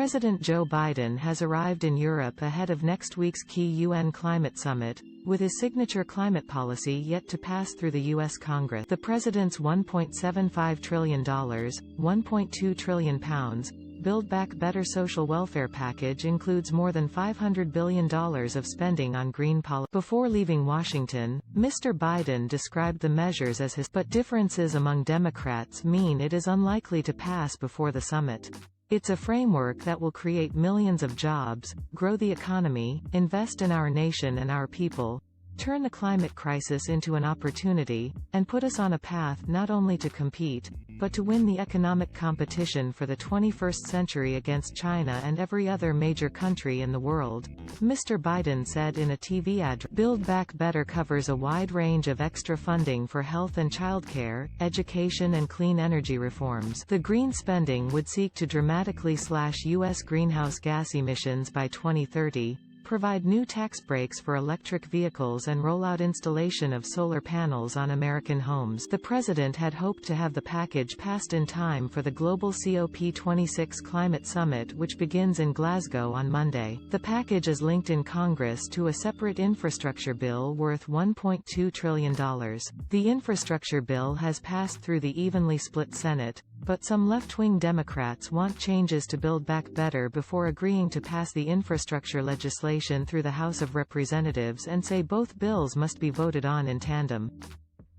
President Joe Biden has arrived in Europe ahead of next week's key UN climate summit, with his signature climate policy yet to pass through the U.S. Congress. The president's $1.75 trillion, £1.2 trillion, Build Back Better social welfare package includes more than $500 billion of spending on green policy. Before leaving Washington, Mr. Biden described the measures as his, but differences among Democrats mean it is unlikely to pass before the summit. It's a framework that will create millions of jobs, grow the economy, invest in our nation and our people, turn the climate crisis into an opportunity, and put us on a path not only to compete, but to win the economic competition for the 21st century against China and every other major country in the world, Mr. Biden said in a TV address. Build Back Better covers a wide range of extra funding for health and childcare, education and clean energy reforms. The green spending would seek to dramatically slash U.S. greenhouse gas emissions by 2030, provide new tax breaks for electric vehicles and roll out installation of solar panels on American homes. The president had hoped to have the package passed in time for the global COP26 climate summit, which begins in Glasgow on Monday. The package is linked in Congress to a separate infrastructure bill worth $1.2 trillion. The infrastructure bill has passed through the evenly split Senate, but some left-wing Democrats want changes to Build Back Better before agreeing to pass the infrastructure legislation through the House of Representatives and say both bills must be voted on in tandem.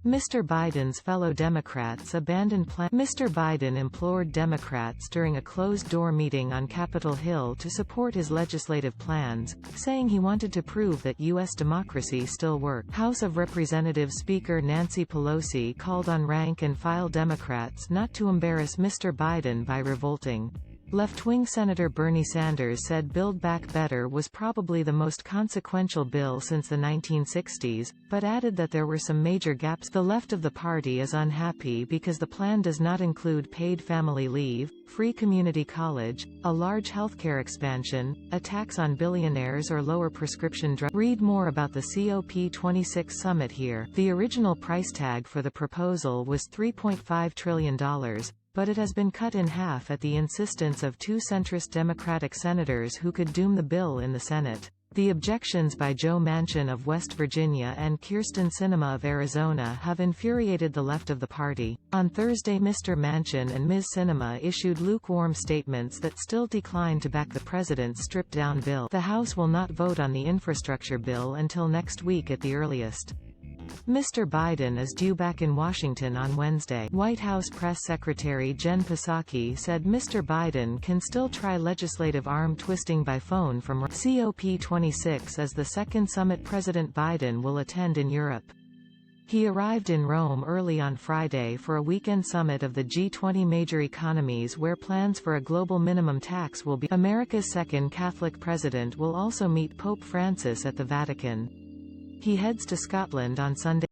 Mr. Biden's fellow Democrats abandoned plans. Mr. Biden implored Democrats during a closed-door meeting on Capitol Hill to support his legislative plans, saying he wanted to prove that U.S. democracy still worked. House of Representatives Speaker Nancy Pelosi called on rank-and-file Democrats not to embarrass Mr. Biden by revolting. Left-wing Senator Bernie Sanders said Build Back Better was probably the most consequential bill since the 1960s, but added that there were some major gaps. The left of the party is unhappy because the plan does not include paid family leave, free community college, a large healthcare expansion, a tax on billionaires or lower prescription drugs. Read more about the COP26 summit here. The original price tag for the proposal was $3.5 trillion. But it has been cut in half at the insistence of two centrist Democratic senators who could doom the bill in the Senate. The objections by Joe Manchin of West Virginia and Kyrsten Sinema of Arizona have infuriated the left of the party. On Thursday, Mr. Manchin and Ms. Sinema issued lukewarm statements that still decline to back the president's stripped-down bill. The House will not vote on the infrastructure bill until next week at the earliest. Mr. Biden is due back in Washington on Wednesday. White House Press Secretary Jen Psaki said Mr. Biden can still try legislative arm twisting by phone from COP26 as the second summit President Biden will attend in Europe. He arrived in Rome early on Friday for a weekend summit of the G20 major economies where plans for a global minimum tax will be. America's second Catholic president will also meet Pope Francis at the Vatican. He heads to Scotland on Sunday.